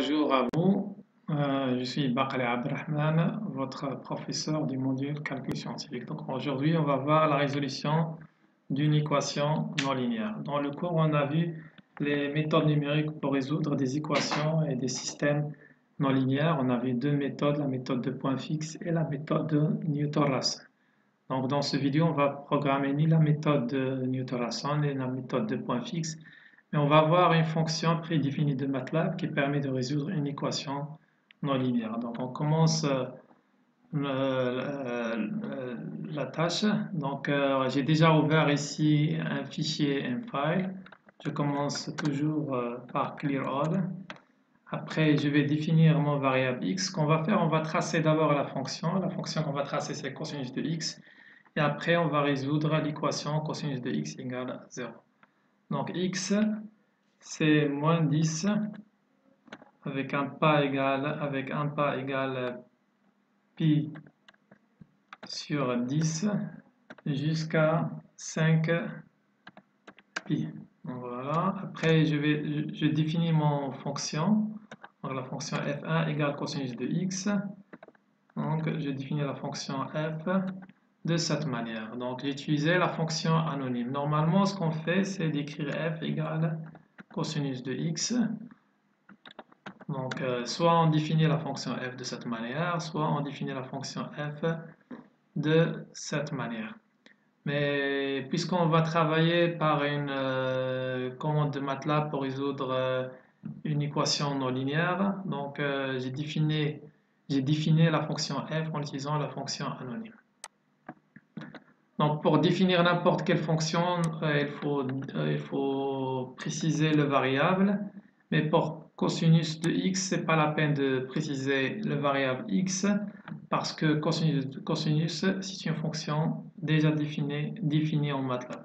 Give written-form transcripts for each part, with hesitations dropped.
Bonjour à vous. Je suis Baqali Abdrahman, votre professeur du module calcul scientifique. Donc aujourd'hui, on va voir la résolution d'une équation non linéaire. Dans le cours, on a vu les méthodes numériques pour résoudre des équations et des systèmes non linéaires. On a vu deux méthodes, la méthode de point fixe et la méthode de Newton-Raphson. Donc dans cette vidéo, on va programmer ni la méthode de Newton-Raphson ni la méthode de point fixe, mais on va avoir une fonction prédéfinie de MATLAB qui permet de résoudre une équation non linéaire. Donc on commence la tâche. Donc j'ai déjà ouvert ici un fichier, un file. Je commence toujours par clear all. Après, je vais définir mon variable x. Ce qu'on va faire, on va tracer d'abord la fonction. La fonction qu'on va tracer, c'est cosinus de x. Et après, on va résoudre l'équation cosinus de x égale 0. Donc x, c'est moins 10 avec un pas égal pi sur 10 jusqu'à 5 pi. Donc voilà. Après, je définis mon fonction. Donc la fonction f1 égale cosinus de x. Donc je définis la fonction f de cette manière. Donc j'ai utilisé la fonction anonyme. Normalement, ce qu'on fait, c'est d'écrire f égale cosinus de x. Donc soit on définit la fonction f de cette manière, soit on définit la fonction f de cette manière. Mais puisqu'on va travailler par une commande de MATLAB pour résoudre une équation non linéaire, donc j'ai défini la fonction f en utilisant la fonction anonyme. Donc pour définir n'importe quelle fonction, il faut préciser le variable, mais pour cosinus de x, c'est pas la peine de préciser le variable x, parce que cosinus c'est une fonction déjà définie en MATLAB.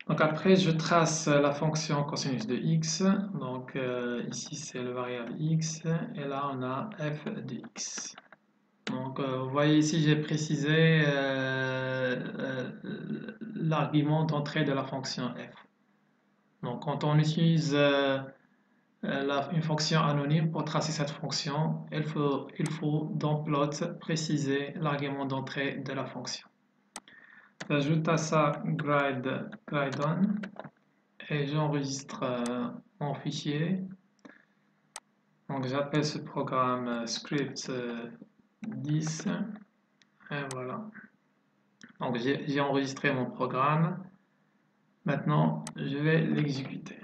Donc après, je trace la fonction cosinus de x. Donc ici, c'est le variable x, et là, on a f de x. Donc, vous voyez ici, j'ai précisé l'argument d'entrée de la fonction f. Donc, quand on utilise une fonction anonyme pour tracer cette fonction, il faut dans plot préciser l'argument d'entrée de la fonction. J'ajoute à ça gride on et j'enregistre mon fichier. Donc, j'appelle ce programme script 10 et voilà. Donc j'ai enregistré mon programme. Maintenant, je vais l'exécuter.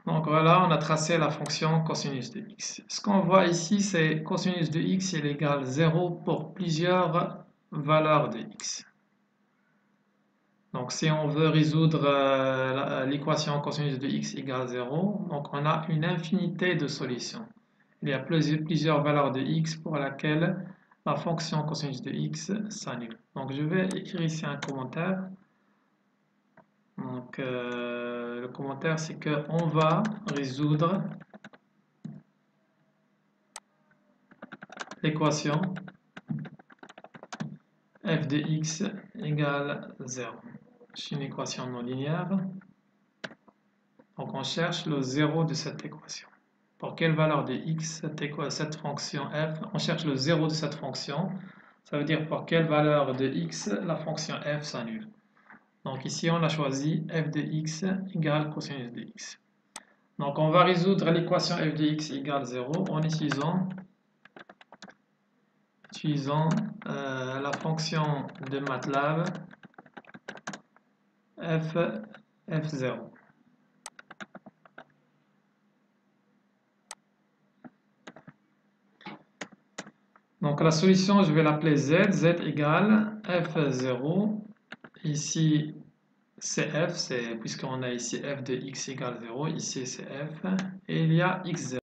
Donc voilà, on a tracé la fonction cosinus de x. Ce qu'on voit ici, c'est cosinus de x est égal à 0 pour plusieurs valeurs de x. Donc si on veut résoudre l'équation cosinus de x égale 0, donc on a une infinité de solutions. Il y a plusieurs valeurs de x pour laquelle la fonction cosinus de x s'annule. Donc je vais écrire ici un commentaire. Donc le commentaire, c'est qu'on va résoudre l'équation f de x égale 0. C'est une équation non linéaire. Donc on cherche le 0 de cette équation. Pour quelle valeur de x cette fonction f, on cherche le 0 de cette fonction. Ça veut dire pour quelle valeur de x la fonction f s'annule. Donc ici on a choisi f de x égale cosinus de x. Donc on va résoudre l'équation f de x égale 0 en utilisant la fonction de MATLAB f0. Donc la solution, je vais l'appeler z. Z égale f0. Ici, c'est f, puisqu'on a ici f de x égale 0. Ici, c'est f. Et il y a x0.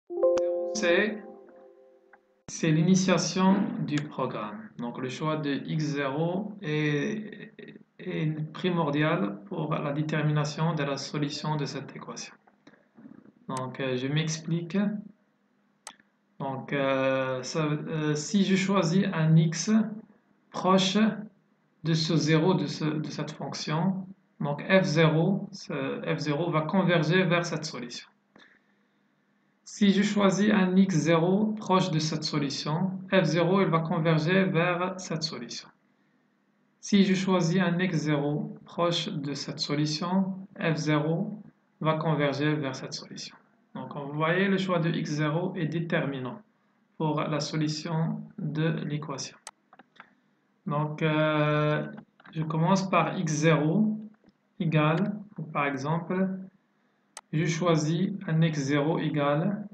C'est l'initiation du programme. Donc le choix de x0 est primordial pour la détermination de la solution de cette équation. Donc je m'explique. Donc si je choisis un x proche de ce 0 de cette fonction, Donc F0, F0 va converger vers cette solution. Si je choisis un x0 proche de cette solution, F0 il va converger vers cette solution. Si je choisis un x0 proche de cette solution, F0 va converger vers cette solution. Donc vous voyez, le choix de x0 est déterminant pour la solution de l'équation. Donc je commence par x0 égale, par exemple, je choisis un x0 égale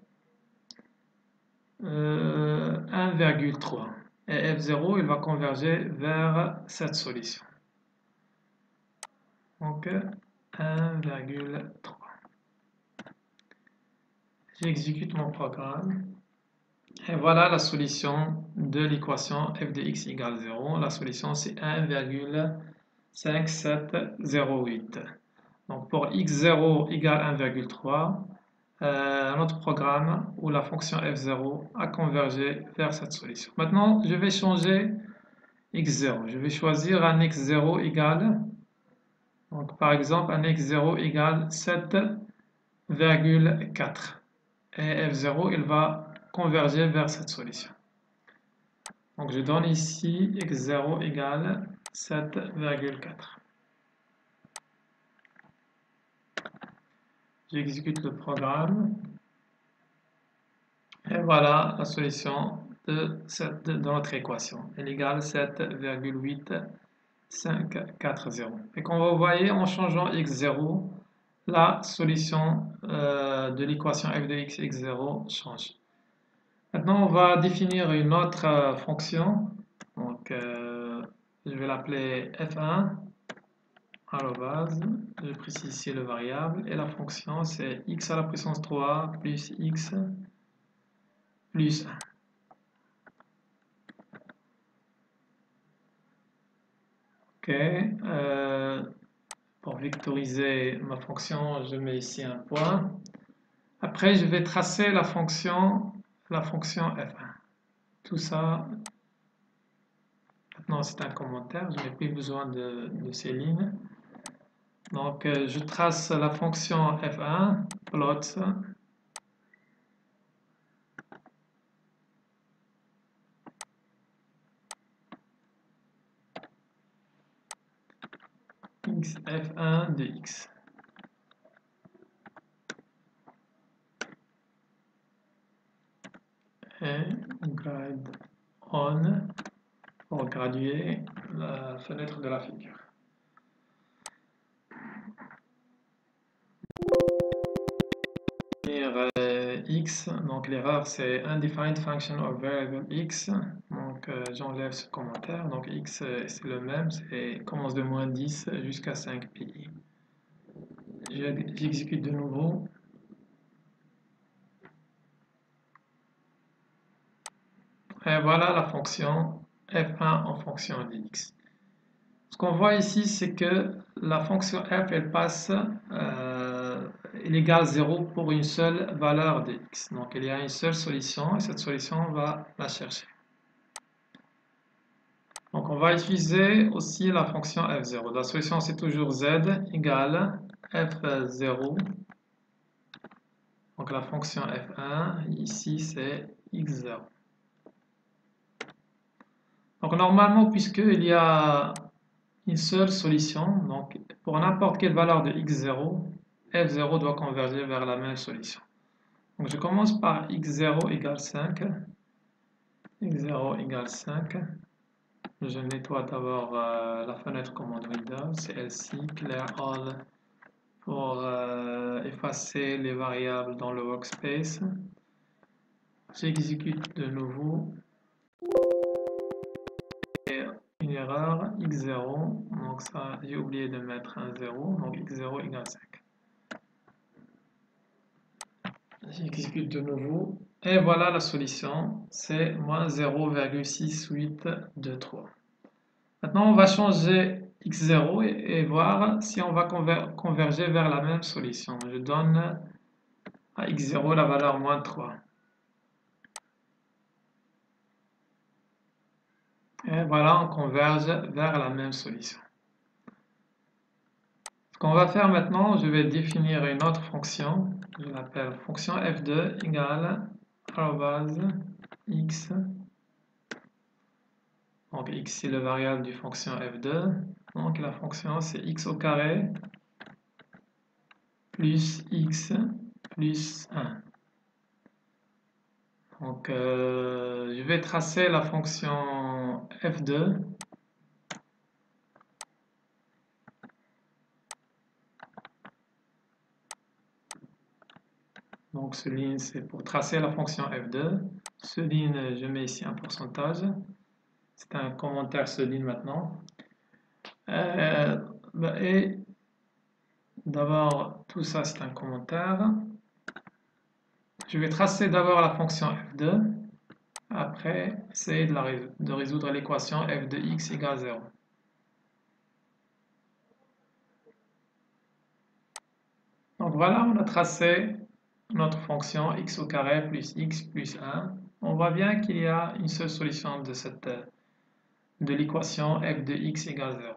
1,3 et f0 il va converger vers cette solution. Donc 1,3. J'exécute mon programme et voilà la solution de l'équation f de x égale 0. La solution c'est 1,5708. Donc pour x0 égale 1,3, notre programme où la fonction f0 a convergé vers cette solution. Maintenant, je vais changer x0. Je vais choisir un x0 égale, donc par exemple, un x0 égale 7,4. Et f0, il va converger vers cette solution. Donc je donne ici x0 égale 7,4. J'exécute le programme. Et voilà la solution de notre équation. Elle égale 7,8540. Et comme vous voyez, en changeant x0, la solution de l'équation f de x, x0 change. Maintenant, on va définir une autre fonction. Donc, je vais l'appeler f1. Arrobase, je précise ici le variable. Et la fonction, c'est x à la puissance 3 plus x plus 1. Ok, pour vectoriser ma fonction, je mets ici un point. Après, je vais tracer la fonction f1. Tout ça, maintenant c'est un commentaire, je n'ai plus besoin de ces lignes. Donc, je trace la fonction f1, plot, f1 de x. Et grade on pour graduer la fenêtre de la figure. X, donc l'erreur c'est undefined function of variable x, donc j'enlève ce commentaire, donc x c'est le même, c'est commence de moins 10 jusqu'à 5 pi. J'exécute de nouveau. Et voilà la fonction f1 en fonction de x. Ce qu'on voit ici, c'est que la fonction f, elle passe, elle égale 0 pour une seule valeur de x. Donc il y a une seule solution et cette solution, on va la chercher. Donc on va utiliser aussi la fonction f0. La solution, c'est toujours z égale f0. Donc la fonction f1, ici, c'est x0. Donc normalement, puisqu'il y a une seule solution, donc pour n'importe quelle valeur de x0, f0 doit converger vers la même solution. Donc je commence par x0 égale 5. x0 égale 5. Je nettoie d'abord la fenêtre commande Windows, clc, clear all pour effacer les variables dans le workspace. J'exécute de nouveau. Et une erreur, x0, donc ça j'ai oublié de mettre un 0, donc x0 égale 5. J'exécute de nouveau. Et voilà la solution, c'est moins 0,6823. Maintenant, on va changer x0 et voir si on va converger vers la même solution. Je donne à x0 la valeur moins 3. Et voilà, on converge vers la même solution. qu'on va faire maintenant, je vais définir une autre fonction. Je l'appelle fonction f2 égale arrobase x. Donc x c'est le variable du fonction f2. Donc la fonction c'est x au carré plus x plus 1. Donc je vais tracer la fonction f2. Donc ce ligne c'est pour tracer la fonction f2. Ce ligne je mets ici un pourcentage. C'est un commentaire ce ligne maintenant. Et d'abord tout ça c'est un commentaire. Je vais tracer d'abord la fonction f2. Après, essayer de résoudre l'équation f de x égale 0. Donc voilà, on a tracé notre fonction x au carré plus x plus 1. On voit bien qu'il y a une seule solution de l'équation f de x égale 0.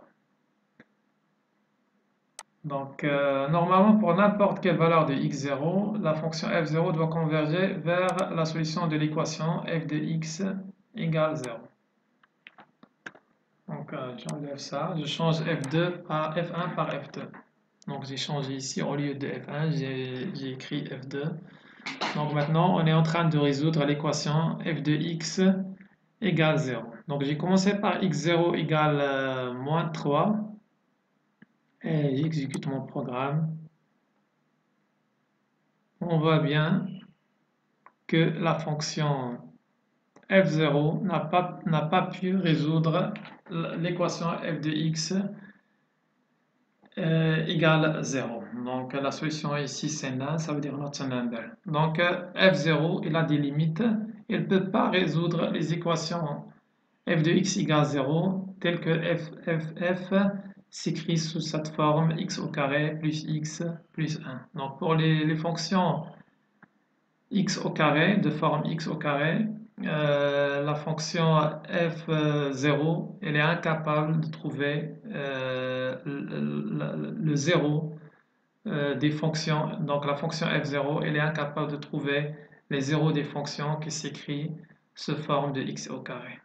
Donc normalement, pour n'importe quelle valeur de x0, la fonction f0 doit converger vers la solution de l'équation f de x égale 0. Donc j'enlève ça, je change f2 par f1 par f2. Donc j'ai changé ici, au lieu de f1, j'ai écrit f2. Donc maintenant, on est en train de résoudre l'équation f de x égale 0. Donc j'ai commencé par x0 égale moins 3. Et j'exécute mon programme. On voit bien que la fonction f0 n'a pas pu résoudre l'équation f de x égale 0. Donc la solution ici c'est none, ça veut dire not a number. Donc f0 il a des limites, il ne peut pas résoudre les équations f de x égale 0 telles que f s'écrit sous cette forme x au carré plus x plus 1. Donc pour les fonctions x au carré, de forme x au carré, la fonction f0 elle est incapable de trouver le 0 des fonctions. Donc la fonction f0 elle est incapable de trouver les zéros des fonctions qui s'écrit sous forme de x au carré.